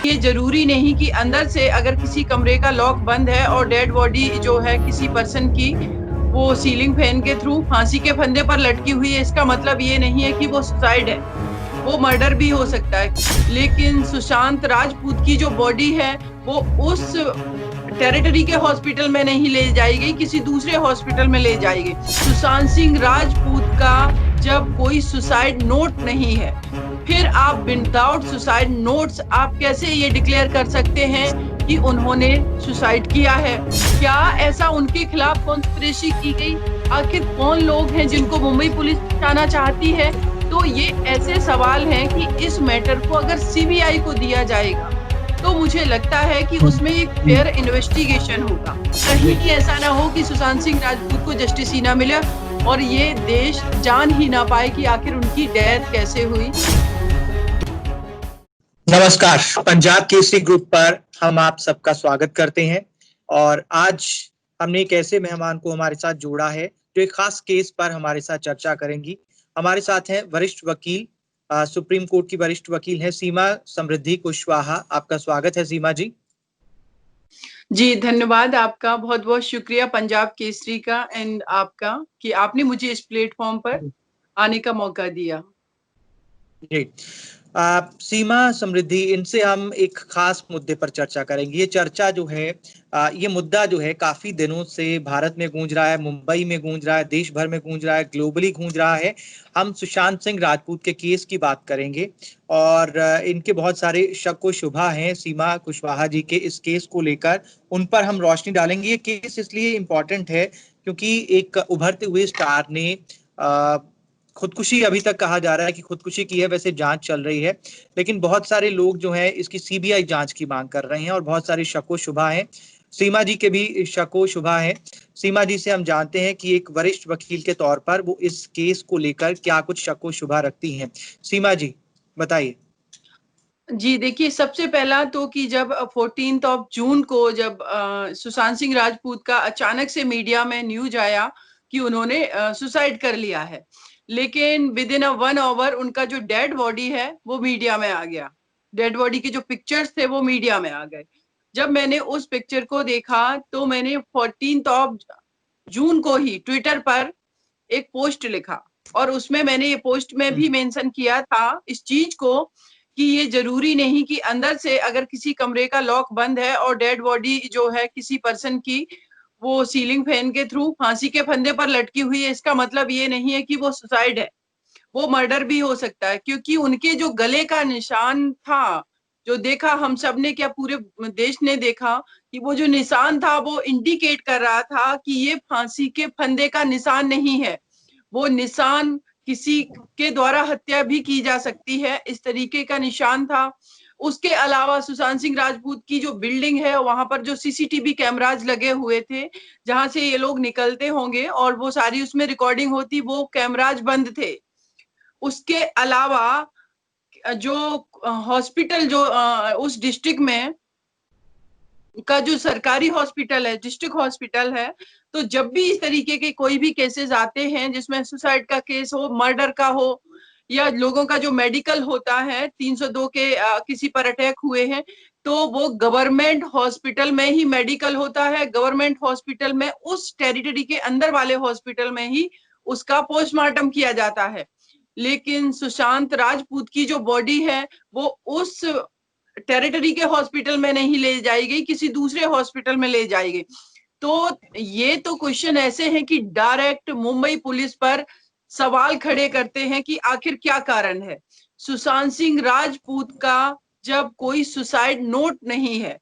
ये जरूरी नहीं कि अंदर से अगर किसी कमरे का लॉक बंद है और डेड बॉडी जो है किसी पर्सन की वो सीलिंग फैन के थ्रू फांसी के फंदे पर लटकी हुई है, इसका मतलब ये नहीं है कि वो सुसाइड है, वो मर्डर भी हो सकता है। लेकिन सुशांत राजपूत की जो बॉडी है वो उस टेरिटरी के हॉस्पिटल में नहीं ले जाई गई, किसी दूसरे हॉस्पिटल में ले जाई गई। सुशांत सिंह राजपूत का जब कोई सुसाइड नोट नहीं है, फिर आप विदाउट सुसाइड नोट्स आप कैसे ये डिक्लेयर कर सकते हैं कि उन्होंने सुसाइड किया है? क्या ऐसा उनके खिलाफ कॉन्स्पिरेसी की गई? आखिर कौन लोग हैं जिनको मुंबई पुलिस जाना चाहती है? तो ये ऐसे सवाल हैं कि इस मैटर को अगर सीबीआई को दिया जाएगा तो मुझे लगता है कि उसमें एक फेयर इन्वेस्टिगेशन होगा। कहीं भी ऐसा ना हो कि सुशांत सिंह राजपूत को जस्टिस ही ना मिले और ये देश जान ही ना पाए कि आखिर उनकी डेथ कैसे हुई। नमस्कार, पंजाब केसरी ग्रुप पर हम आप सबका स्वागत करते हैं और आज हमने एक ऐसे मेहमान को हमारे साथ जोड़ा है जो एक खास केस पर हमारे साथ चर्चा करेंगी। हमारे साथ हैं वरिष्ठ वकील, सुप्रीम कोर्ट की वरिष्ठ वकील हैं सीमा समृद्धि कुशवाहा। आपका स्वागत है सीमा जी। जी धन्यवाद, आपका बहुत बहुत शुक्रिया पंजाब केसरी का एंड आपका कि आपने मुझे इस प्लेटफॉर्म पर आने का मौका दिया। जी सीमा समृद्धि, इनसे हम एक खास मुद्दे पर चर्चा करेंगे। ये चर्चा जो है, ये मुद्दा जो है काफी दिनों से भारत में गूंज रहा है, मुंबई में गूंज रहा है, देश भर में गूंज रहा है, ग्लोबली गूंज रहा है। हम सुशांत सिंह राजपूत के केस की बात करेंगे और इनके बहुत सारे शक व शुबा हैं सीमा कुशवाहा जी के इस केस को लेकर, उन पर हम रोशनी डालेंगे। ये केस इसलिए इम्पोर्टेंट है क्योंकि एक उभरते हुए स्टार ने खुदकुशी, अभी तक कहा जा रहा है कि खुदकुशी की है, वैसे जांच चल रही है, लेकिन बहुत सारे लोग जो हैं इसकी सीबीआई जांच की मांग कर रहे हैं और बहुत सारे शक शुबा हैं। सीमा जी के भी शक शुबा हैं। सीमा जी से हम जानते हैं कि एक वरिष्ठ वकील के तौर पर वो इस केस को लेकर क्या कुछ शक शुबा रखती हैं। सीमा जी बताइए। जी देखिए, सबसे पहला तो कि जब 14 जून को जब सुशांत सिंह राजपूत का अचानक से मीडिया में न्यूज आया कि उन्होंने सुसाइड कर लिया है, लेकिन विद इन 1 आवर उनका जो डेड बॉडी है वो मीडिया में आ गया। डेड बॉडी के जो पिक्चर्स थे वो मीडिया में आ गए। जब मैंने उस पिक्चर को देखा तो मैंने 14 जून को ही ट्विटर पर एक पोस्ट लिखा और उसमें मैंने ये पोस्ट में भी मेंशन किया था इस चीज को कि ये जरूरी नहीं कि अंदर से अगर किसी कमरे का लॉक बंद है और डेड बॉडी जो है किसी पर्सन की वो सीलिंग फैन के थ्रू फांसी के फंदे पर लटकी हुई है, इसका मतलब ये नहीं है कि वो सुसाइड है, वो मर्डर भी हो सकता है। क्योंकि उनके जो गले का निशान था, जो देखा हम सब ने, क्या पूरे देश ने देखा कि वो जो निशान था वो इंडिकेट कर रहा था कि ये फांसी के फंदे का निशान नहीं है, वो निशान किसी के द्वारा हत्या भी की जा सकती है, इस तरीके का निशान था। उसके अलावा सुशांत सिंह राजपूत की जो बिल्डिंग है वहां पर जो सीसीटीवी कैमराज लगे हुए थे जहां से ये लोग निकलते होंगे और वो सारी उसमें रिकॉर्डिंग होती, वो कैमराज बंद थे। उसके अलावा जो हॉस्पिटल जो उस डिस्ट्रिक्ट में का जो सरकारी हॉस्पिटल है, डिस्ट्रिक्ट हॉस्पिटल है, तो जब भी इस तरीके के कोई भी केसेस आते हैं जिसमें सुसाइड का केस हो, मर्डर का हो या लोगों का जो मेडिकल होता है 302 के किसी पर अटैक हुए हैं, तो वो गवर्नमेंट हॉस्पिटल में ही मेडिकल होता है, गवर्नमेंट हॉस्पिटल में उस टेरिटरी के अंदर वाले हॉस्पिटल में ही उसका पोस्टमार्टम किया जाता है। लेकिन सुशांत राजपूत की जो बॉडी है वो उस टेरिटरी के हॉस्पिटल में नहीं ले जाई गई, किसी दूसरे हॉस्पिटल में ले जाई गई। तो ये तो क्वेश्चन ऐसे हैं कि डायरेक्ट मुंबई पुलिस पर सवाल खड़े करते हैं कि आखिर क्या कारण है। सुशांत सिंह राजपूत का जब कोई सुसाइड नोट नहीं है,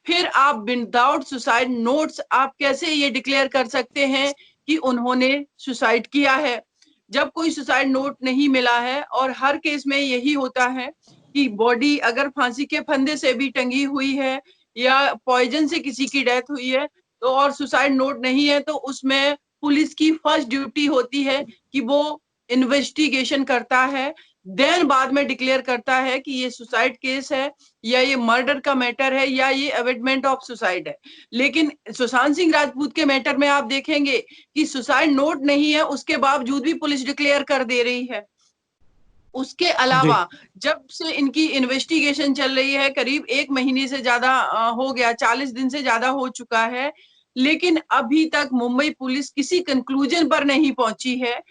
फिर आप विदाउट सुसाइड नोट्स आप कैसे ये डिक्लेयर कर सकते हैं कि उन्होंने सुसाइड किया है? जब कोई सुसाइड नोट नहीं मिला है, और हर केस में यही होता है कि बॉडी अगर फांसी के फंदे से भी टंगी हुई है या पॉइजन से किसी की डेथ हुई है तो और सुसाइड नोट नहीं है, तो उसमें पुलिस की फर्स्ट ड्यूटी होती है कि वो इन्वेस्टिगेशन करता है, देन बाद में डिक्लेयर करता है कि ये सुसाइड केस है या ये मर्डर का मैटर है या ये अवेटमेंट ऑफ सुसाइड है। लेकिन सुशांत सिंह राजपूत के मैटर में आप देखेंगे कि सुसाइड नोट नहीं है, उसके बावजूद भी पुलिस डिक्लेयर कर दे रही है। उसके अलावा जब से इनकी इन्वेस्टिगेशन चल रही है, करीब 1 महीने से ज्यादा हो गया, 40 दिन से ज्यादा हो चुका है, लेकिन अभी तक मुंबई पुलिस किसी कंक्लूजन पर नहीं पहुंची है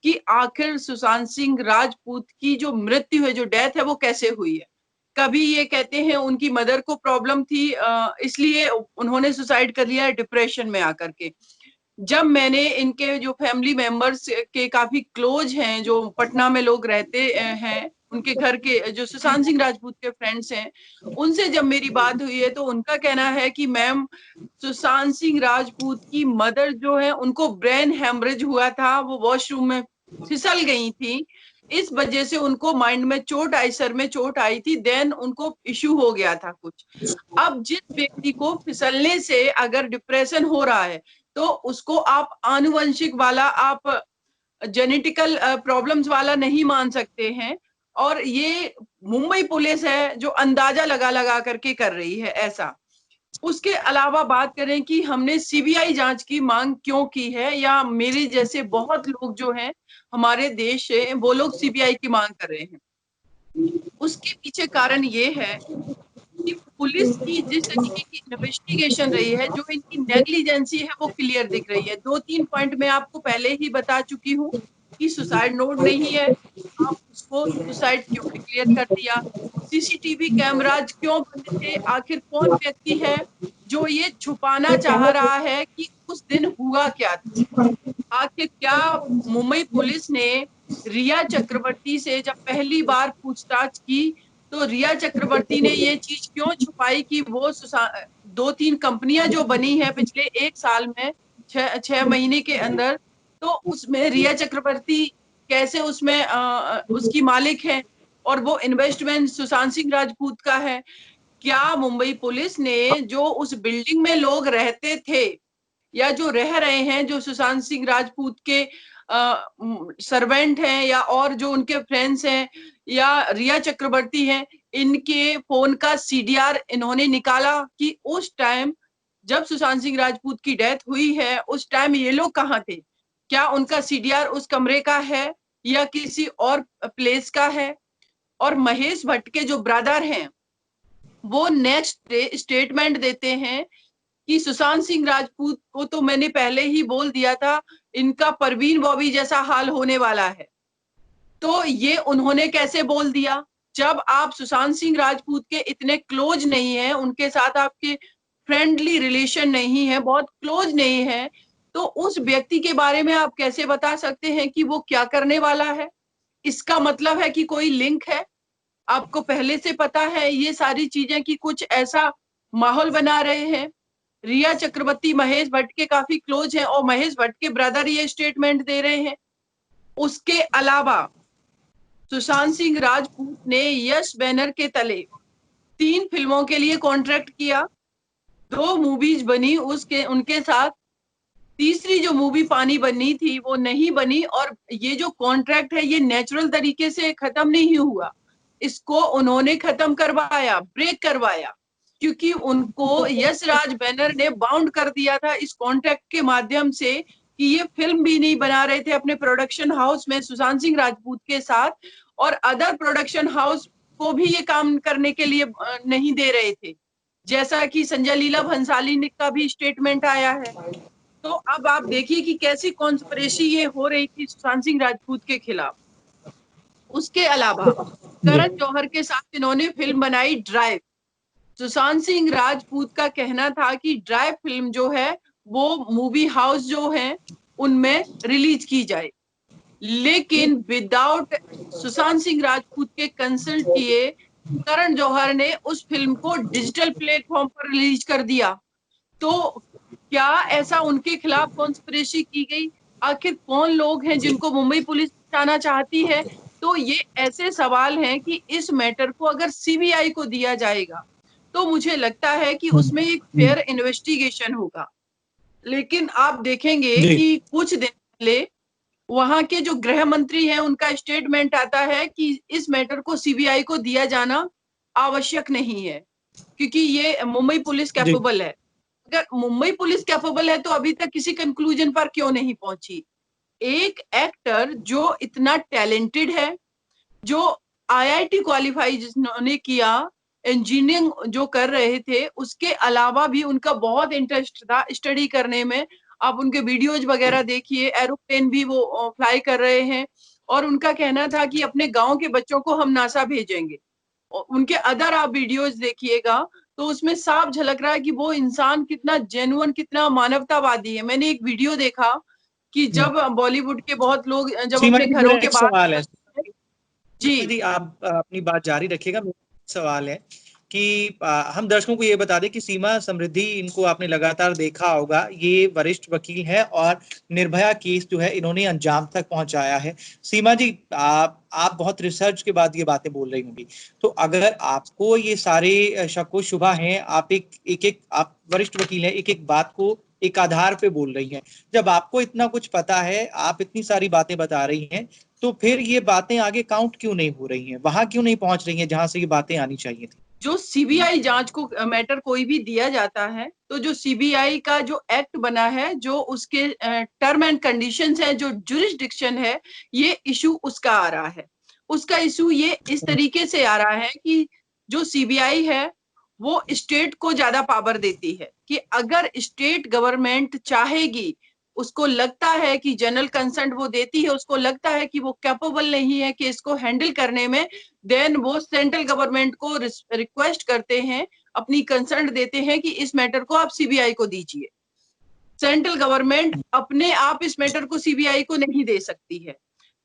कि आखिर सुशांत सिंह राजपूत की जो मृत्यु है, जो डेथ है, वो कैसे हुई है। कभी ये कहते हैं उनकी मदर को प्रॉब्लम थी, इसलिए उन्होंने सुसाइड कर लिया डिप्रेशन में आकर के। जब मैंने इनके जो फैमिली मेंबर्स के काफी क्लोज हैं, जो पटना में लोग रहते हैं, उनके घर के जो सुशांत सिंह राजपूत के फ्रेंड्स हैं, उनसे जब मेरी बात हुई है तो उनका कहना है कि मैम, सुशांत सिंह राजपूत की मदर जो है, उनको ब्रेन हेमरेज हुआ था, वो वॉशरूम में फिसल गई थी, इस वजह से उनको माइंड में चोट आई, सर में चोट आई थी, देन उनको इश्यू हो गया था कुछ। अब जिस व्यक्ति को फिसलने से अगर डिप्रेशन हो रहा है, तो उसको आप आनुवंशिक वाला, आप जेनेटिकल प्रॉब्लम्स वाला नहीं मान सकते हैं। और ये मुंबई पुलिस है जो अंदाजा लगा लगा करके कर रही है ऐसा। उसके अलावा बात करें कि हमने सीबीआई जांच की मांग क्यों की है, या मेरे जैसे बहुत लोग जो हैं हमारे देश से, वो लोग सीबीआई की मांग कर रहे हैं, उसके पीछे कारण ये है कि पुलिस की जिस तरीके की इन्वेस्टिगेशन रही है, जो इनकी नेग्लिजेंसी है, वो क्लियर दिख रही है। 2-3 पॉइंट मैं आपको पहले ही बता चुकी हूँ कि सुसाइड नोट नहीं है, आप उसको सुसाइड क्यों डिक्लेयर कर दिया, सीसीटीवी कैमराज क्यों बंद थे, आखिर कौन व्यक्ति है जो ये छुपाना चाह रहा है कि उस दिन हुआ क्या था। आखिर क्या मुंबई पुलिस ने रिया चक्रवर्ती से जब पहली बार पूछताछ की, तो रिया चक्रवर्ती ने ये चीज क्यों छुपाई कि वो 2-3 कंपनियां जो बनी है पिछले 1 साल में, 6 महीने के अंदर, तो उसमें रिया चक्रवर्ती कैसे उसमें उसकी मालिक है, और वो इन्वेस्टमेंट सुशांत सिंह राजपूत का है। क्या मुंबई पुलिस ने जो उस बिल्डिंग में लोग रहते थे, या जो रह रहे हैं, जो सुशांत सिंह राजपूत के सर्वेंट हैं, या और जो उनके फ्रेंड्स हैं, या रिया चक्रवर्ती हैं, इनके फोन का सीडीआर इन्होंने निकाला कि उस टाइम जब सुशांत सिंह राजपूत की डेथ हुई है, उस टाइम ये लोग कहाँ थे? क्या उनका सीडीआर उस कमरे का है या किसी और प्लेस का है? और महेश भट्ट के जो ब्रदर हैं, वो नेक्स्ट स्टेटमेंट देते हैं कि सुशांत सिंह राजपूत को तो मैंने पहले ही बोल दिया था, इनका परवीन बॉबी जैसा हाल होने वाला है। तो ये उन्होंने कैसे बोल दिया? जब आप सुशांत सिंह राजपूत के इतने क्लोज नहीं है, उनके साथ आपके फ्रेंडली रिलेशन नहीं है, बहुत क्लोज नहीं है, तो उस व्यक्ति के बारे में आप कैसे बता सकते हैं कि वो क्या करने वाला है? इसका मतलब है कि कोई लिंक है, आपको पहले से पता है ये सारी चीजें कि कुछ ऐसा माहौल बना रहे हैं। रिया चक्रवर्ती महेश भट्ट के काफी क्लोज हैं, और महेश भट्ट के ब्रदर ये स्टेटमेंट दे रहे हैं। उसके अलावा सुशांत सिंह राजपूत ने यश बैनर के तले 3 फिल्मों के लिए कॉन्ट्रैक्ट किया, 2 मूवीज बनी उसके उनके साथ, तीसरी जो मूवी पानी बननी थी वो नहीं बनी, और ये जो कॉन्ट्रैक्ट है ये नेचुरल तरीके से खत्म नहीं हुआ, इसको उन्होंने खत्म करवाया, ब्रेक करवाया, क्योंकि उनको यश राज बैनर ने बाउंड कर दिया था इस कॉन्ट्रैक्ट के माध्यम से कि ये फिल्म भी नहीं बना रहे थे अपने प्रोडक्शन हाउस में सुशांत सिंह राजपूत के साथ, और अदर प्रोडक्शन हाउस को भी ये काम करने के लिए नहीं दे रहे थे, जैसा कि संजय लीला भंसाली का भी स्टेटमेंट आया है। तो अब आप देखिए कि कैसी कॉन्स्पिरेसी ये हो रही थी सुशांत सिंह राजपूत के खिलाफ। उसके अलावा करण जौहर के साथ इन्होंने फिल्म बनाई ड्राइव। सुशांत सिंह राजपूत का कहना था कि ड्राइव फिल्म जो है वो मूवी हाउस जो है उनमें रिलीज की जाए, लेकिन विदाउट सुशांत सिंह राजपूत के कंसल्ट किए करण जौहर ने उस फिल्म को डिजिटल प्लेटफॉर्म पर रिलीज कर दिया। तो क्या ऐसा उनके खिलाफ कॉन्स्पिरेसी की गई? आखिर कौन लोग हैं जिनको मुंबई पुलिस बचाना चाहती है? तो ये ऐसे सवाल हैं कि इस मैटर को अगर सीबीआई को दिया जाएगा तो मुझे लगता है कि उसमें एक फेयर इन्वेस्टिगेशन होगा। लेकिन आप देखेंगे कि कुछ दिन पहले वहां के जो गृह मंत्री हैं उनका स्टेटमेंट आता है कि इस मैटर को सीबीआई को दिया जाना आवश्यक नहीं है, क्योंकि ये मुंबई पुलिस कैपेबल है। अगर मुंबई पुलिस कैपेबल है तो अभी तक किसी कंक्लूजन पर क्यों नहीं पहुंची? एक एक्टर जो इतना टैलेंटेड है, जो IIT क्वालिफाई जिन्होंने किया, इंजीनियरिंग जो कर रहे थे, उसके अलावा भी उनका बहुत इंटरेस्ट था स्टडी करने में। आप उनके वीडियोज वगैरह देखिए, एरोप्लेन भी वो फ्लाई कर रहे हैं, और उनका कहना था कि अपने गांव के बच्चों को हम नासा भेजेंगे। उनके अदर आप वीडियोज देखिएगा तो उसमें साफ झलक रहा है कि वो इंसान कितना जेन्युइन, कितना मानवतावादी है। मैंने एक वीडियो देखा कि जब बॉलीवुड के बहुत लोग जब सीमा अपने जी, घरों मेरा के एक सवाल है। बाहर, सीमा जी जी, आप अपनी बात जारी रखिएगा। मेरा सवाल है कि हम दर्शकों को ये बता दें कि सीमा समृद्धि, इनको आपने लगातार देखा होगा, ये वरिष्ठ वकील हैं और निर्भया केस जो है इन्होंने अंजाम तक पहुंचाया है। सीमा जी, आप बहुत रिसर्च के बाद ये बातें बोल रही होंगी, तो अगर आपको ये सारे शक व शुबा हैं, आप एक आप वरिष्ठ वकील हैं, एक एक बात को एक आधार पे बोल रही हैं, जब आपको इतना कुछ पता है, आप इतनी सारी बातें बता रही हैं, तो फिर ये बातें आगे काउंट क्यों नहीं हो रही हैं, वहां क्यों नहीं पहुंच रही हैं जहां से ये बातें आनी चाहिए थी? जो सीबीआई जांच को मैटर कोई भी दिया जाता है, तो जो सीबीआई का जो एक्ट बना है, जो उसके टर्म एंड कंडीशंस है, जो जुरिस्डिक्शन है, ये इशू उसका आ रहा है। उसका इशू ये इस तरीके से आ रहा है कि जो सीबीआई है वो स्टेट को ज्यादा पावर देती है, कि अगर स्टेट गवर्नमेंट चाहेगी, उसको लगता है कि जनरल कंसेंट वो देती है, उसको लगता है कि वो कैपेबल नहीं है कि इसको हैंडल करने में, देन वो सेंट्रल गवर्नमेंट को रिक्वेस्ट करते हैं, अपनी कंसर्न देते हैं कि इस मैटर को आप सीबीआई को दीजिए। सेंट्रल गवर्नमेंट अपने आप इस मैटर को सीबीआई को नहीं दे सकती है।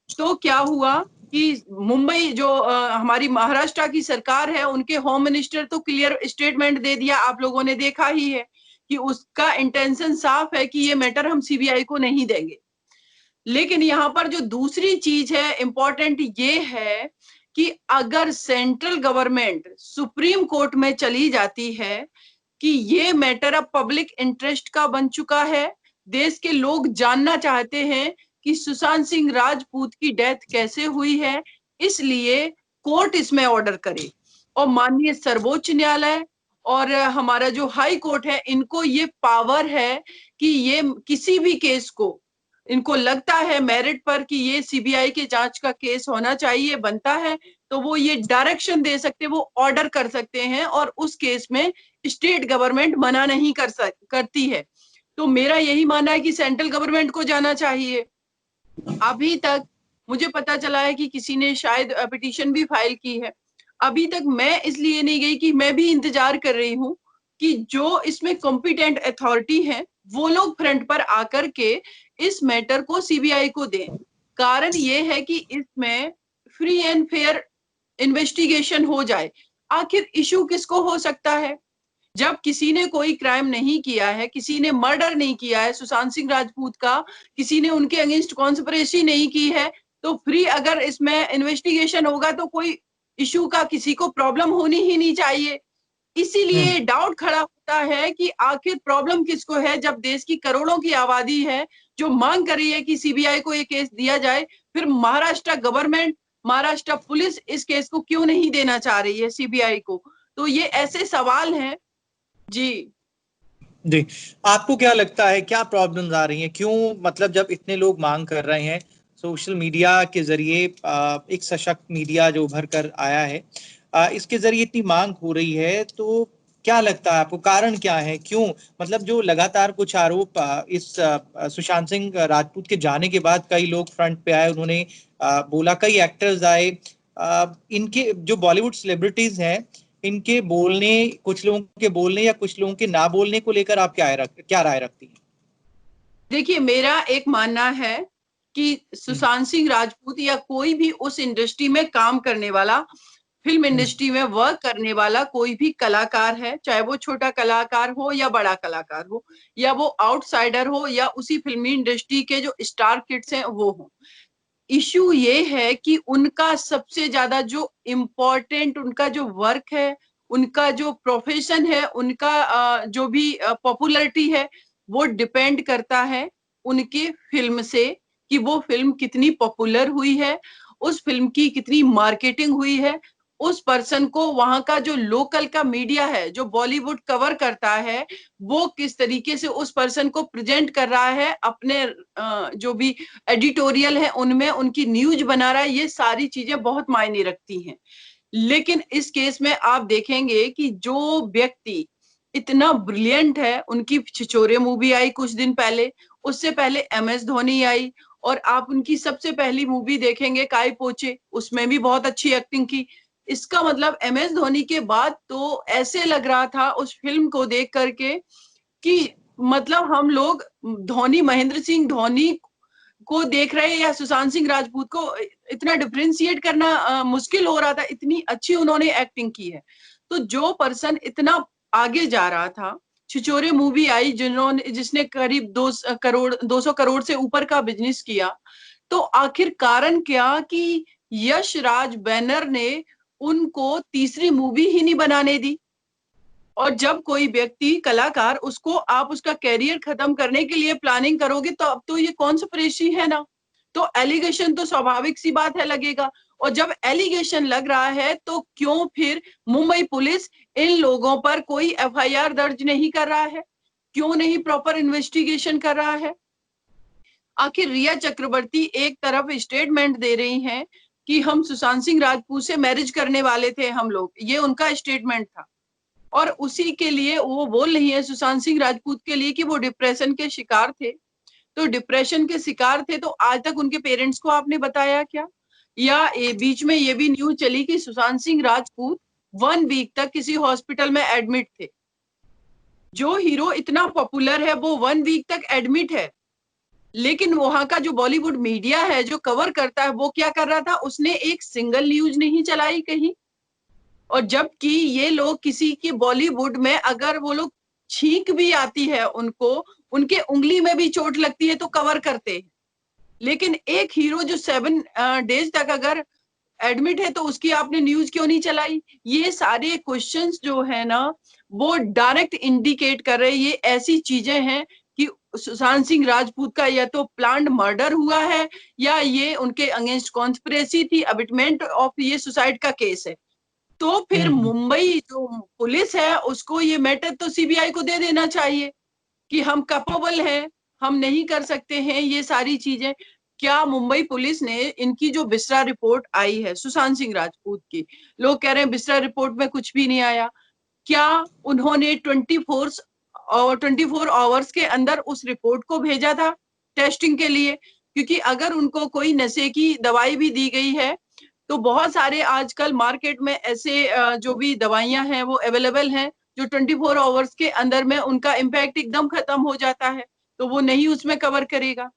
तो क्या हुआ कि मुंबई जो हमारी महाराष्ट्र की सरकार है, उनके होम मिनिस्टर तो क्लियर स्टेटमेंट दे दिया, आप लोगों ने देखा ही है कि उसका इंटेंशन साफ है कि ये मैटर हम सीबीआई को नहीं देंगे। लेकिन यहाँ पर जो दूसरी चीज है इंपॉर्टेंट, ये है कि अगर सेंट्रल गवर्नमेंट सुप्रीम कोर्ट में चली जाती है कि ये मैटर अब पब्लिक इंटरेस्ट का बन चुका है, देश के लोग जानना चाहते हैं कि सुशांत सिंह राजपूत की डेथ कैसे हुई है, इसलिए कोर्ट इसमें ऑर्डर करे, और माननीय सर्वोच्च न्यायालय और हमारा जो हाई कोर्ट है, इनको ये पावर है कि ये किसी भी केस को, इनको लगता है मेरिट पर कि ये सीबीआई के जांच का केस होना चाहिए, बनता है, तो वो ये डायरेक्शन दे सकते, वो ऑर्डर कर सकते हैं, और उस केस में स्टेट गवर्नमेंट मना नहीं करती है। तो मेरा यही मानना है कि सेंट्रल गवर्नमेंट को जाना चाहिए। अभी तक मुझे पता चला है कि किसी ने शायद पिटीशन भी फाइल की है। अभी तक मैं इसलिए नहीं गई कि मैं भी इंतजार कर रही हूँ कि जो इसमें कॉम्पिटेंट अथॉरिटी है वो लोग फ्रंट पर आकर के इस मैटर को सीबीआई को दें। कारण ये है कि इसमें फ्री एंड फेयर इन्वेस्टिगेशन हो जाए। आखिर इशू किसको हो सकता है? जब किसी ने कोई क्राइम नहीं किया है, किसी ने मर्डर नहीं किया है सुशांत सिंह राजपूत का, किसी ने उनके अगेंस्ट कॉन्स्पिरेसी नहीं की है, तो फ्री अगर इसमें इन्वेस्टिगेशन होगा तो कोई इशू का किसी को प्रॉब्लम होनी ही नहीं चाहिए। इसीलिए डाउट खड़ा होता है कि आखिर प्रॉब्लम किसको है, जब देश की करोड़ों की आबादी है जो मांग कर रही है कि सीबीआई को ये केस दिया जाए, फिर महाराष्ट्र गवर्नमेंट, महाराष्ट्र पुलिस इस केस को क्यों नहीं देना चाह रही है सीबीआई को? तो ये ऐसे सवाल हैं। जी जी, आपको क्या लगता है, क्या प्रॉब्लम्स आ रही हैं? क्यों, मतलब जब इतने लोग मांग कर रहे हैं, सोशल मीडिया के जरिए एक सशक्त मीडिया जो उभर कर आया है, इसके जरिए इतनी मांग हो रही है, तो क्या लगता है आपको, कारण क्या है? क्यों, मतलब जो लगातार कुछ आरोप इस सुशांत सिंह राजपूत के जाने के बाद कई लोग फ्रंट पे आए, उन्होंने बोला, कई एक्टर्स आए, इनके जो बॉलीवुड सेलिब्रिटीज हैं, इनके बोलने, कुछ लोगों के बोलने या कुछ लोगों के ना बोलने को लेकर आप क्या राय रखती हैं? देखिए, मेरा एक मानना है कि सुशांत सिंह राजपूत या कोई भी उस इंडस्ट्री में काम करने वाला, फिल्म इंडस्ट्री में वर्क करने वाला कोई भी कलाकार है, चाहे वो छोटा कलाकार हो या बड़ा कलाकार हो, या वो आउटसाइडर हो या उसी फिल्मी इंडस्ट्री के जो स्टार किड्स हैं वो हो, इश्यू ये है कि उनका सबसे ज्यादा जो इम्पोर्टेंट उनका जो वर्क है, उनका जो प्रोफेशन है, उनका जो भी पॉपुलैरिटी है, वो डिपेंड करता है उनके फिल्म से, कि वो फिल्म कितनी पॉपुलर हुई है, उस फिल्म की कितनी मार्केटिंग हुई है, उस पर्सन को वहां का जो लोकल का मीडिया है, जो बॉलीवुड कवर करता है, वो किस तरीके से उस पर्सन को प्रेजेंट कर रहा है, अपने जो भी एडिटोरियल है उनमें उनकी न्यूज बना रहा है, ये सारी चीजें बहुत मायने रखती हैं। लेकिन इस केस में आप देखेंगे कि जो व्यक्ति इतना ब्रिलियंट है, उनकी छिछोरे मूवी आई कुछ दिन पहले, उससे पहले MS धोनी आई, और आप उनकी सबसे पहली मूवी देखेंगे काय पोचे, उसमें भी बहुत अच्छी एक्टिंग की। इसका मतलब MS धोनी के बाद तो ऐसे लग रहा था उस फिल्म को देख करके कि मतलब हम लोग धोनी, महेंद्र सिंह धोनी को देख रहे हैं या सुशांत सिंह राजपूत को, इतना डिफरेंशिएट करना मुश्किल हो रहा था, इतनी अच्छी उन्होंने एक्टिंग की है। तो जो पर्सन इतना आगे जा रहा था, छिछोरे मूवी आई जिसने करीब 200 करोड़ से ऊपर का बिजनेस किया, तो आखिर कारण क्या कि यश राज बैनर ने उनको तीसरी मूवी ही नहीं बनाने दी। और जब कोई व्यक्ति कलाकार, उसको आप उसका कैरियर खत्म करने के लिए प्लानिंग करोगे, तो अब तो ये कॉन्स्पिरेसी है ना, तो एलिगेशन तो स्वाभाविक सी बात है लगेगा। और जब एलिगेशन लग रहा है तो क्यों फिर मुंबई पुलिस इन लोगों पर कोई FIR दर्ज नहीं कर रहा है, क्यों नहीं प्रॉपर इन्वेस्टिगेशन कर रहा है? आखिर रिया चक्रवर्ती एक तरफ स्टेटमेंट दे रही हैं कि हम सुशांत सिंह राजपूत से मैरिज करने वाले थे हम लोग, ये उनका स्टेटमेंट था, और उसी के लिए वो बोल रही है सुशांत सिंह राजपूत के लिए कि वो डिप्रेशन के शिकार थे। तो डिप्रेशन के शिकार थे तो आज तक उनके पेरेंट्स को आपने बताया क्या? या बीच में ये भी न्यूज चली कि सुशांत सिंह राजपूत 1 वीक तक किसी हॉस्पिटल में एडमिट थे। जो हीरो इतना पॉपुलर है वो 1 वीक तक एडमिट है, लेकिन वहां का जो बॉलीवुड मीडिया है जो कवर करता है, वो क्या कर रहा था, उसने एक सिंगल न्यूज नहीं चलाई कहीं। और जबकि ये लोग किसी की बॉलीवुड में अगर वो लोग छींक भी आती है उनको, उनके उंगली में भी चोट लगती है तो कवर करते हैं। लेकिन एक हीरो जो 7 डेज तक अगर एडमिट है तो उसकी आपने न्यूज क्यों नहीं चलाई? ये सारे क्वेश्चंस जो है ना, वो डायरेक्ट इंडिकेट कर रहे हैं, ये ऐसी चीजें हैं कि सुशांत सिंह राजपूत का या तो प्लान्ड मर्डर हुआ है, या ये उनके अगेंस्ट कॉन्स्पिरेसी थी, अबिटमेंट ऑफ ये सुसाइड का केस है। तो फिर मुंबई जो पुलिस है उसको ये मैटर तो CBI को दे देना चाहिए कि हम कैपेबल हैं, हम नहीं कर सकते हैं ये सारी चीजें। क्या मुंबई पुलिस ने, इनकी जो बिस्रा रिपोर्ट आई है सुशांत सिंह राजपूत की, लोग कह रहे हैं बिस्रा रिपोर्ट में कुछ भी नहीं आया, क्या उन्होंने 24 आवर्स के अंदर उस रिपोर्ट को भेजा था टेस्टिंग के लिए? क्योंकि अगर उनको कोई नशे की दवाई भी दी गई है, तो बहुत सारे आजकल मार्केट में ऐसे जो भी दवाइयां हैं वो अवेलेबल हैं जो 24 आवर्स के अंदर में उनका इम्पैक्ट एकदम खत्म हो जाता है, तो वो नहीं उसमें कवर करेगा,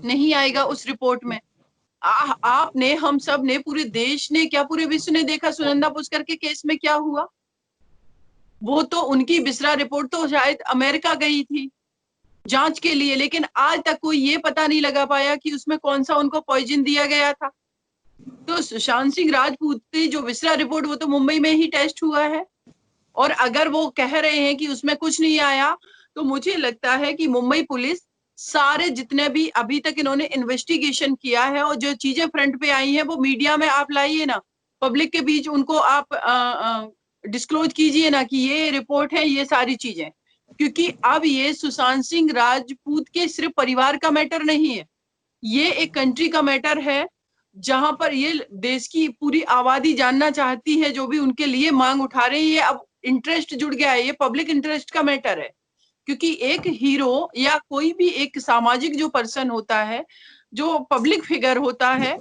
नहीं आएगा उस रिपोर्ट में। आपने, हम सब ने, पूरे देश ने क्या, पूरे विश्व ने देखा सुनंदा पुष्कर के केस में क्या हुआ। वो तो उनकी बिस्रा रिपोर्ट तो शायद अमेरिका गई थी जांच के लिए, लेकिन आज तक कोई ये पता नहीं लगा पाया कि उसमें कौन सा उनको पॉइजन दिया गया था। तो सुशांत सिंह राजपूत की जो बिस्रा रिपोर्ट, वो तो मुंबई में ही टेस्ट हुआ है, और अगर वो कह रहे हैं कि उसमें कुछ नहीं आया, तो मुझे लगता है कि मुंबई पुलिस सारे जितने भी अभी तक इन्होंने इन्वेस्टिगेशन किया है और जो चीजें फ्रंट पे आई हैं वो मीडिया में आप लाइए ना, पब्लिक के बीच उनको आप डिस्क्लोज कीजिए ना कि ये रिपोर्ट है, ये सारी चीजें। क्योंकि अब ये सुशांत सिंह राजपूत के सिर्फ परिवार का मैटर नहीं है, ये एक कंट्री का मैटर है, जहां पर ये देश की पूरी आबादी जानना चाहती है, जो भी उनके लिए मांग उठा रही है। अब इंटरेस्ट जुड़ गया है, ये पब्लिक इंटरेस्ट का मैटर है। क्योंकि एक हीरो या कोई भी एक सामाजिक जो पर्सन होता है, जो पब्लिक फिगर होता है,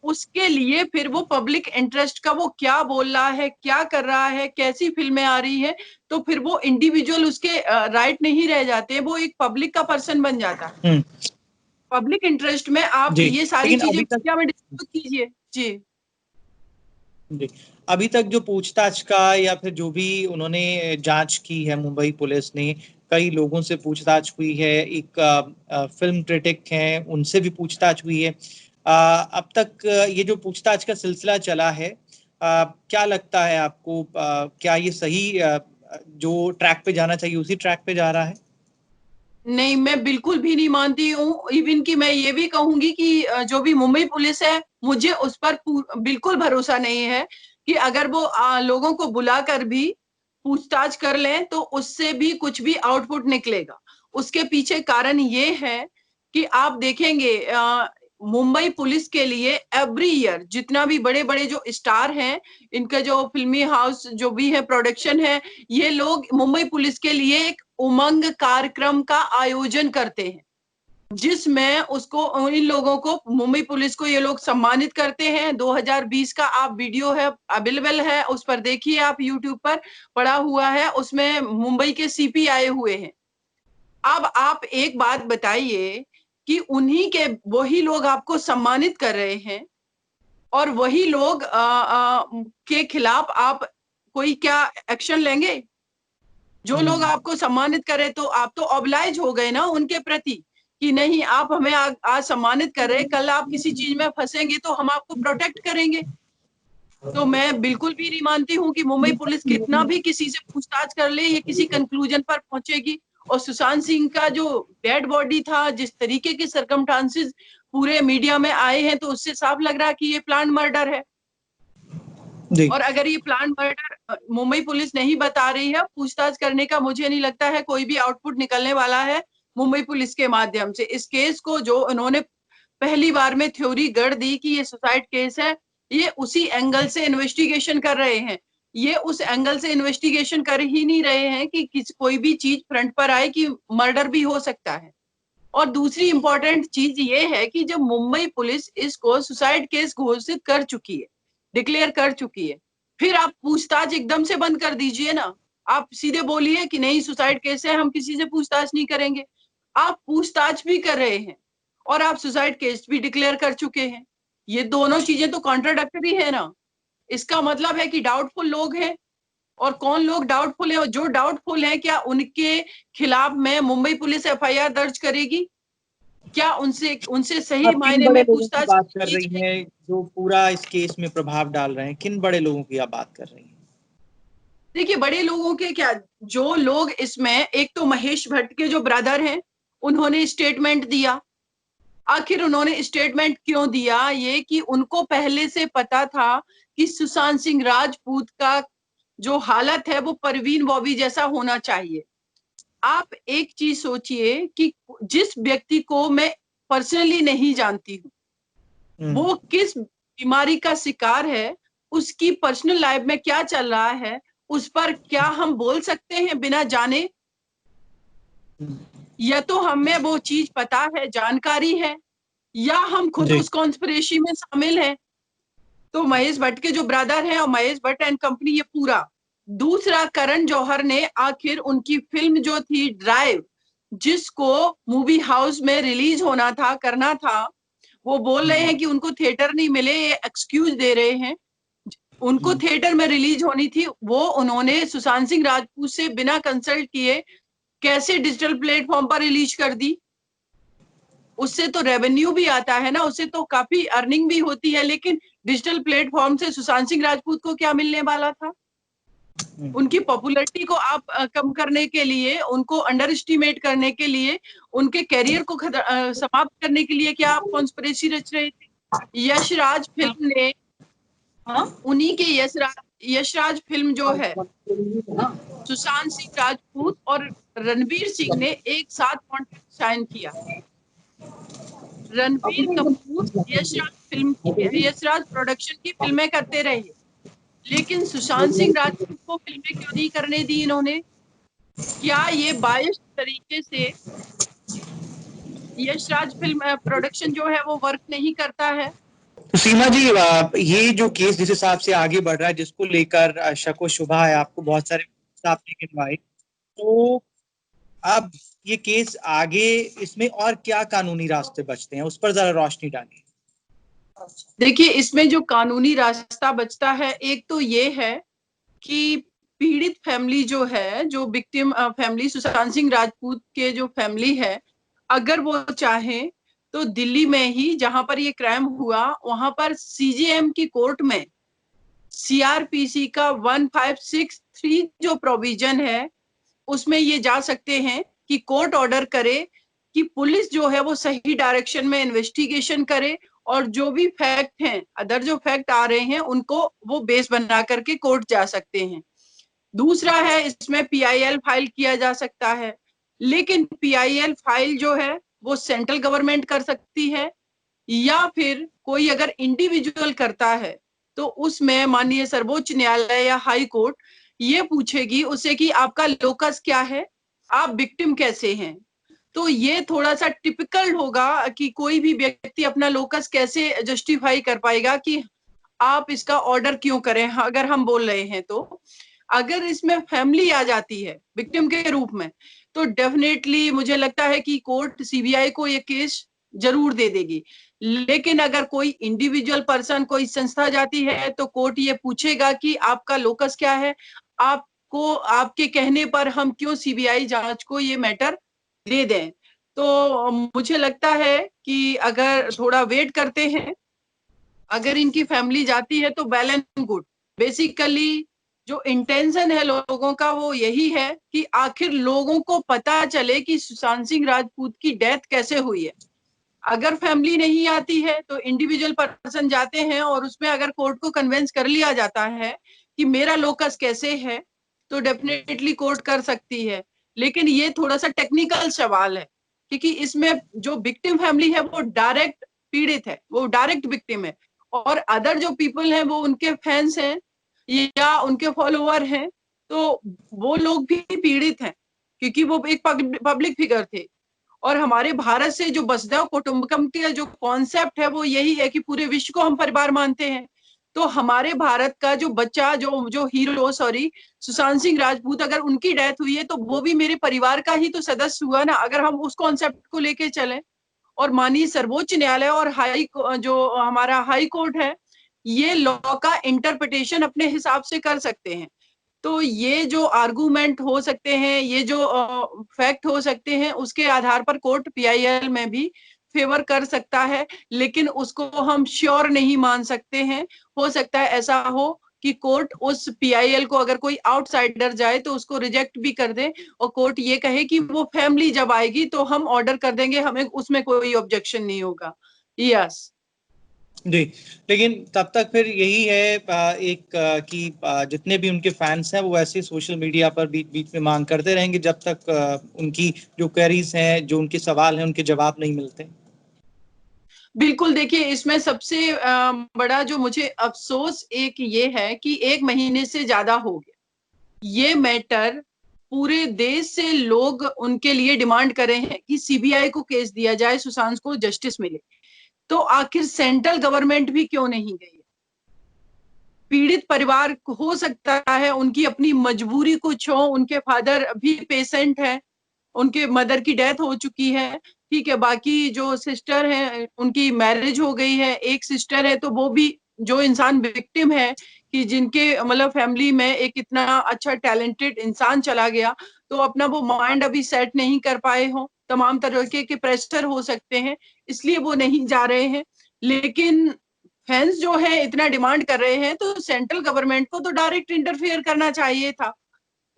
उसके लिए फिर वो पब्लिक इंटरेस्ट का वो क्या बोल रहा है, क्या कर रहा है, कैसी फिल्में आ रही है, तो फिर वो इंडिविजुअल उसके राइट नहीं रह जाते, वो एक पब्लिक का पर्सन बन जाता है। पब्लिक इंटरेस्ट में आप ये सारी चीजें क्या में डिस्कस कीजिए। जी जी, अभी तक जो पूछताछ का या फिर जो भी उन्होंने जांच की है मुंबई पुलिस ने, कई लोगों से पूछताछ हुई है, एक फिल्म क्रिटिक हैं उनसे भी पूछताछ हुई है। अब तक ये जो पूछताछ का सिलसिला चला है, क्या लगता है आपको, क्या ये सही जो ट्रैक पे जाना चाहिए उसी ट्रैक पे जा रहा है? नहीं, मैं बिल्कुल भी नहीं मानती हूँ। इवन कि मैं ये भी कहूंगी कि जो भी मुंबई पुलिस है, मुझे उस पर बिल्कुल भरोसा नहीं है। कि अगर वो लोगों को बुलाकर भी पूछताछ कर लें तो उससे भी कुछ भी आउटपुट निकलेगा। उसके पीछे कारण ये है कि आप देखेंगे मुंबई पुलिस के लिए एवरी ईयर जितना भी बड़े बड़े जो स्टार हैं, इनका जो फिल्मी हाउस जो भी है, प्रोडक्शन है, ये लोग मुंबई पुलिस के लिए एक उमंग कार्यक्रम का आयोजन करते हैं, जिसमें उसको इन लोगों को मुंबई पुलिस को ये लोग सम्मानित करते हैं। 2020 का आप वीडियो है, अवेलेबल है, उस पर देखिए, आप यूट्यूब पर पड़ा हुआ है, उसमें मुंबई के सीपी आए हुए हैं। अब आप एक बात बताइए कि उन्हीं के वही लोग आपको सम्मानित कर रहे हैं और वही लोग के खिलाफ आप कोई क्या एक्शन लेंगे? जो लोग आपको सम्मानित करें तो आप तो ऑब्लाइज हो गए ना उनके प्रति कि नहीं, आप हमें आज सम्मानित कर रहे हैं, कल आप किसी चीज में फंसेंगे तो हम आपको प्रोटेक्ट करेंगे। तो मैं बिल्कुल भी नहीं मानती हूँ कि मुंबई पुलिस कितना भी किसी से पूछताछ कर ले, ये किसी कंक्लूजन पर पहुंचेगी। और सुशांत सिंह का जो डेड बॉडी था, जिस तरीके के सर्कमस्टांसेस पूरे मीडिया में आए हैं, तो उससे साफ लग रहा है कि ये प्लान मर्डर है। और अगर ये प्लान मर्डर मुंबई पुलिस नहीं बता रही है, पूछताछ करने का मुझे नहीं लगता है कोई भी आउटपुट निकलने वाला है मुंबई पुलिस के माध्यम से। इस केस को जो उन्होंने पहली बार में थ्योरी गढ़ दी कि ये सुसाइड केस है, ये उसी एंगल से इन्वेस्टिगेशन कर रहे हैं। ये उस एंगल से इन्वेस्टिगेशन कर ही नहीं रहे हैं कि कोई भी चीज फ्रंट पर आए कि मर्डर भी हो सकता है। और दूसरी इंपॉर्टेंट चीज ये है कि जब मुंबई पुलिस इसको सुसाइड केस घोषित कर चुकी है, डिक्लेयर कर चुकी है, फिर आप पूछताछ एकदम से बंद कर दीजिए ना। आप सीधे बोलिए कि नहीं, सुसाइड केस है, हम किसी से पूछताछ नहीं करेंगे। आप पूछताछ भी कर रहे हैं और आप सुसाइड केस भी डिक्लेयर कर चुके हैं। ये दोनों चीजें तो कॉन्ट्राडिक्टरी है ना। इसका मतलब है कि डाउटफुल लोग हैं। और कौन लोग डाउटफुल है? और जो डाउटफुल है, क्या उनके खिलाफ में मुंबई पुलिस एफआईआर दर्ज करेगी? क्या उनसे उनसे सही आप किन मायने बड़े में लोगों की पूछताछ बात कर की रही जाएगी? हैं जो पूरा इस केस में प्रभाव डाल रहे हैं? किन बड़े लोगों की आप बात कर रही हैं? देखिए, बड़े लोगों के क्या, जो लोग इसमें, एक तो महेश भट्ट के जो ब्रदर हैं, उन्होंने स्टेटमेंट दिया। आखिर उन्होंने स्टेटमेंट क्यों दिया? ये कि उनको पहले से पता था कि सुशांत सिंह राजपूत का जो हालत है वो परवीन बॉबी जैसा होना चाहिए। आप एक चीज सोचिए कि जिस व्यक्ति को मैं पर्सनली नहीं जानती हूँ, वो किस बीमारी का शिकार है, उसकी पर्सनल लाइफ में क्या चल रहा है, उस पर क्या हम बोल सकते हैं बिना जाने? या तो हमें वो चीज पता है, जानकारी है, या हम खुद उस कॉन्स्पिरेसी में शामिल हैं। तो महेश भट्ट के जो ब्रदर हैं और महेश भट्ट एंड कंपनी, ये पूरा। दूसरा, करण जौहर ने आखिर उनकी फिल्म जो थी ड्राइव, जिसको मूवी हाउस में रिलीज होना था, करना था, वो बोल रहे हैं कि उनको थिएटर नहीं मिले, ये एक्सक्यूज दे रहे हैं। उनको थिएटर में रिलीज होनी थी, वो उन्होंने सुशांत सिंह राजपूत से बिना कंसल्ट किए कैसे डिजिटल प्लेटफॉर्म पर रिलीज कर दी? उससे तो रेवेन्यू भी आता है ना, उससे तो काफी अर्निंग भी होती है। लेकिन डिजिटल प्लेटफॉर्म से सुशांत सिंह राजपूत को क्या मिलने वाला था? उनकी पॉपुलैरिटी को आप कम करने के लिए, उनको अंडर एस्टिमेट करने के लिए, उनके करियर को समाप्त करने के लिए क्या आप कॉन्स्पिरेसी रच रहे थे? यशराज फिल्म ने, उन्हीं के यशराज फिल्म जो है, सुशांत सिंह राजपूत और रणवीर सिंह ने एक साथ कॉन्ट्रैक्ट साइन किया। रणबीर कपूर यशराज प्रोडक्शन की फिल्में करते रहे, लेकिन सुशांत सिंह राजपूत को फिल्में क्यों नहीं करने दी इन्होंने? क्या ये बायस्ड तरीके से यशराज फिल्म प्रोडक्शन जो है वो वर्क नहीं करता है? तो सीमा जी, ये जो केस जिस हिसाब से आगे बढ़ रहा है, जिसको लेकर शक व शुबा है, आपको बहुत सारे आपने गिनवाए, तो अब ये केस आगे, इसमें और क्या कानूनी रास्ते बचते हैं, उस पर जरा रोशनी डालिए। देखिए, इसमें जो कानूनी रास्ता बचता है, एक तो ये है कि पीड़ित फैमिली जो है, जो विक्टिम फैमिली, सुशांत सिंह राजपूत के जो फैमिली है, अगर वो चाहे तो दिल्ली में ही जहां पर ये क्राइम हुआ, वहां पर सीजेएम की कोर्ट में सीआरपीसी का 1563 जो प्रोविजन है, उसमें ये जा सकते हैं कि कोर्ट ऑर्डर करे कि पुलिस जो है वो सही डायरेक्शन में इन्वेस्टिगेशन करे और जो भी फैक्ट हैं, अदर जो फैक्ट आ रहे हैं, उनको वो बेस बना करके कोर्ट जा सकते हैं। दूसरा है, इसमें पीआईएल फाइल किया जा सकता है, लेकिन पीआईएल फाइल जो है वो सेंट्रल गवर्नमेंट कर सकती है, या फिर कोई अगर इंडिविजुअल करता है तो उसमें माननीय सर्वोच्च न्यायालय या हाई कोर्ट ये पूछेगी उसे कि आपका लोकस क्या है, आप विक्टिम कैसे हैं। तो ये थोड़ा सा टिपिकल होगा कि कोई भी व्यक्ति अपना लोकस कैसे जस्टिफाई कर पाएगा कि आप इसका ऑर्डर क्यों करें, अगर हम बोल रहे हैं तो। अगर इसमें फैमिली आ जाती है विक्टिम के रूप में, तो डेफिनेटली मुझे लगता है कि कोर्ट सीबीआई को ये केस जरूर दे देगी। लेकिन अगर कोई इंडिविजुअल पर्सन, कोई संस्था जाती है, तो कोर्ट ये पूछेगा कि आपका लोकस क्या है, आपको, आपके कहने पर हम क्यों सीबीआई जांच को ये मैटर दे दें। तो मुझे लगता है कि अगर थोड़ा वेट करते हैं, अगर इनकी फैमिली जाती है तो वेल एंड गुड। बेसिकली जो इंटेंशन है लोगों का वो यही है कि आखिर लोगों को पता चले कि सुशांत सिंह राजपूत की डेथ कैसे हुई है। अगर फैमिली नहीं आती है तो इंडिविजुअल पर्सन जाते हैं, और उसमें अगर कोर्ट को कन्विंस कर लिया जाता है कि मेरा लोकस कैसे है, तो डेफिनेटली कोर्ट कर सकती है। लेकिन ये थोड़ा सा टेक्निकल सवाल है, क्योंकि इसमें जो विक्टिम फैमिली है वो डायरेक्ट पीड़ित है, वो डायरेक्ट विक्टिम है, और अदर जो पीपल हैं वो उनके फैंस हैं या उनके फॉलोअर हैं, तो वो लोग भी पीड़ित हैं, क्योंकि वो एक पब्लिक फिगर थे। और हमारे भारत से जो वसुधैव कुटुंबकम का जो कॉन्सेप्ट है वो यही है कि पूरे विश्व को हम परिवार मानते हैं। तो हमारे भारत का जो बच्चा, जो जो हीरो, सॉरी, सुशांत सिंह राजपूत, अगर उनकी डेथ हुई है तो वो भी मेरे परिवार का ही तो सदस्य हुआ ना, अगर हम उस कॉन्सेप्ट को लेके चलें। और माननीय सर्वोच्च न्यायालय और जो हमारा हाई कोर्ट है, ये लॉ का इंटरप्रिटेशन अपने हिसाब से कर सकते हैं। तो ये जो आर्गुमेंट हो सकते हैं, ये जो फैक्ट हो सकते हैं, उसके आधार पर कोर्ट पीआईएल में भी फेवर कर सकता है, लेकिन उसको हम श्योर नहीं मान सकते हैं। हो सकता है ऐसा हो कि कोर्ट उस पीआईएल को, अगर कोई आउटसाइडर जाए तो उसको रिजेक्ट भी कर दे, और कोर्ट ये कहे कि वो फैमिली जब आएगी तो हम ऑर्डर कर देंगे, हमें उसमें कोई ऑब्जेक्शन नहीं होगा। यस जी, लेकिन तब तक फिर यही है एक कि जितने भी उनके फैंस हैं वो ऐसे सोशल मीडिया पर बीच बीच में मांग करते रहेंगे जब तक उनकी जो क्वेरीज हैं, जो उनके सवाल हैं, उनके जवाब नहीं मिलते। बिल्कुल, देखिए इसमें सबसे बड़ा जो मुझे अफसोस एक ये है कि 1 महीने से ज्यादा हो गया ये मैटर, पूरे देश से लोग उनके लिए डिमांड कर रहे हैं कि सीबीआई को केस दिया जाए, सुशांत को जस्टिस मिले। तो आखिर सेंट्रल गवर्नमेंट भी क्यों नहीं गई? पीड़ित परिवार हो सकता है उनकी अपनी मजबूरी कुछ हो, उनके फादर भी पेशेंट है, उनके मदर की डेथ हो चुकी है, ठीक है, बाकी जो सिस्टर है उनकी मैरिज हो गई है, एक सिस्टर है, तो वो भी जो इंसान विक्टिम है कि जिनके मतलब फैमिली में एक इतना अच्छा टैलेंटेड इंसान चला गया, तो अपना वो माइंड अभी सेट नहीं कर पाए हो, तमाम तरह के प्रेशर हो सकते हैं, इसलिए वो नहीं जा रहे हैं। लेकिन फैंस जो है इतना डिमांड कर रहे हैं, तो सेंट्रल गवर्नमेंट को तो डायरेक्ट इंटरफेयर करना चाहिए था,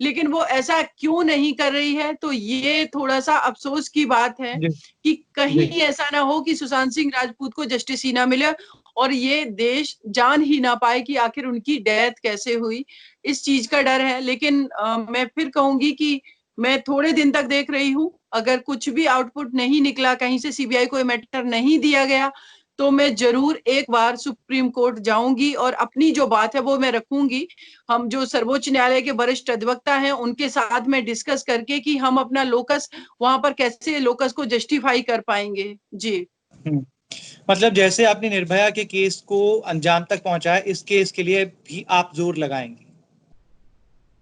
लेकिन वो ऐसा क्यों नहीं कर रही है। तो ये थोड़ा सा अफसोस की बात है जी, कि कहीं जी, ऐसा ना हो कि सुशांत सिंह राजपूत को जस्टिस ही ना मिले और ये देश जान ही ना पाए कि आखिर उनकी डेथ कैसे हुई। इस चीज का डर है। लेकिन मैं फिर कहूंगी कि मैं थोड़े दिन तक देख रही हूँ, अगर कुछ भी आउटपुट नहीं निकला, कहीं से सीबीआई को मैटर नहीं दिया गया, तो मैं जरूर एक बार सुप्रीम कोर्ट जाऊंगी और अपनी जो बात है वो मैं रखूंगी। हम जो सर्वोच्च न्यायालय के वरिष्ठ अधिवक्ता हैं उनके साथ में डिस्कस करके कि हम अपना लोकस वहां पर कैसे लोकस को जस्टिफाई कर पाएंगे। जी मतलब जैसे आपने निर्भया के केस को अंजाम तक पहुंचाया, इस केस के लिए भी आप जोर लगाएंगे?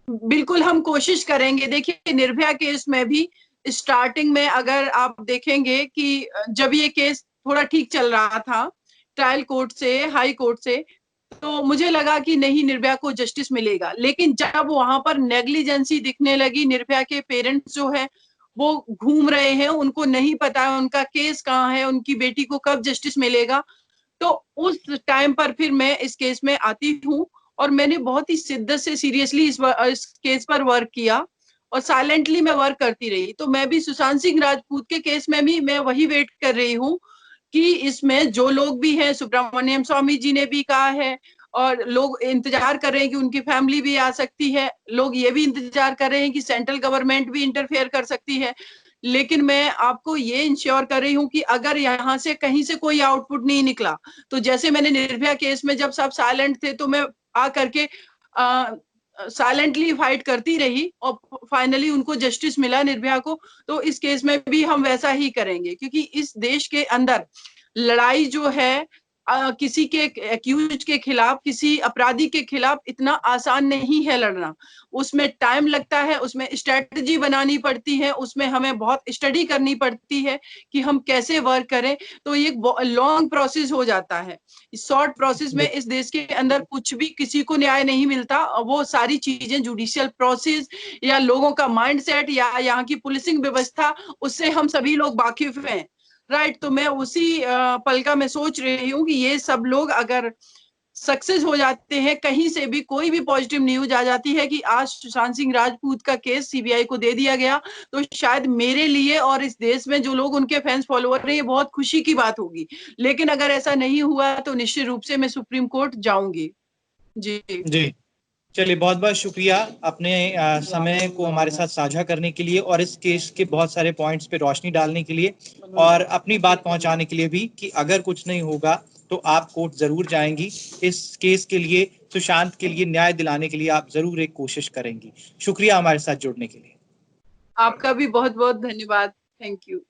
बिल्कुल, हम कोशिश करेंगे। देखिए निर्भया केस में भी स्टार्टिंग में अगर आप देखेंगे कि जब ये केस थोड़ा ठीक चल रहा था ट्रायल कोर्ट से, हाई कोर्ट से, तो मुझे लगा कि नहीं, निर्भया को जस्टिस मिलेगा। लेकिन जब वहां पर नेग्लिजेंसी दिखने लगी, निर्भया के पेरेंट्स जो है वो घूम रहे हैं, उनको नहीं पता है उनका केस कहाँ है, उनकी बेटी को कब जस्टिस मिलेगा, तो उस टाइम पर फिर मैं इस केस में आती हूँ और मैंने बहुत ही शिद्दत से सीरियसली इस केस पर वर्क किया और साइलेंटली मैं वर्क करती रही। तो मैं भी सुशांत सिंह राजपूत के केस में भी मैं वही वेट कर रही हूँ कि इसमें जो लोग भी हैं, सुब्रमण्यम स्वामी जी ने भी कहा है, और लोग इंतजार कर रहे हैं कि उनकी फैमिली भी आ सकती है, लोग ये भी इंतजार कर रहे हैं कि सेंट्रल गवर्नमेंट भी इंटरफेयर कर सकती है। लेकिन मैं आपको ये इंश्योर कर रही हूँ कि अगर यहाँ से कहीं से कोई आउटपुट नहीं निकला, तो जैसे मैंने निर्भया केस में जब सब साइलेंट थे तो मैं आ करके साइलेंटली फाइट करती रही और फाइनली उनको जस्टिस मिला निर्भया को, तो इस केस में भी हम वैसा ही करेंगे, क्योंकि इस देश के अंदर लड़ाई जो है किसी के एक्यूज के खिलाफ, किसी अपराधी के खिलाफ इतना आसान नहीं है लड़ना। उसमें टाइम लगता है, उसमें स्ट्रेटजी बनानी पड़ती है, उसमें हमें बहुत स्टडी करनी पड़ती है कि हम कैसे वर्क करें। तो ये लॉन्ग प्रोसेस हो जाता है। इस शॉर्ट प्रोसेस में इस देश के अंदर कुछ भी किसी को न्याय नहीं मिलता। वो सारी चीजें जुडिशियल प्रोसेस या लोगों का माइंडसेट या यहाँ की पुलिसिंग व्यवस्था, उससे हम सभी लोग वाकिफ हैं। राइट, तो मैं उसी पल का मैं सोच रही हूँ कि ये सब लोग अगर सक्सेस हो जाते हैं, कहीं से भी कोई भी पॉजिटिव न्यूज आ जाती है कि आज सुशांत सिंह राजपूत का केस सीबीआई को दे दिया गया, तो शायद मेरे लिए और इस देश में जो लोग उनके फैंस फॉलोअर हैं, ये बहुत खुशी की बात होगी। लेकिन अगर ऐसा नहीं हुआ तो निश्चित रूप से मैं सुप्रीम कोर्ट जाऊंगी। जी जी, चलिए बहुत बहुत शुक्रिया अपने समय को हमारे साथ साझा करने के लिए और इस केस के बहुत सारे पॉइंट्स पे रोशनी डालने के लिए और अपनी बात पहुंचाने के लिए भी कि अगर कुछ नहीं होगा तो आप कोर्ट जरूर जाएंगी। इस केस के लिए, सुशांत के लिए न्याय दिलाने के लिए आप जरूर एक कोशिश करेंगी। शुक्रिया हमारे साथ जुड़ने के लिए। आपका भी बहुत बहुत धन्यवाद। Thank you.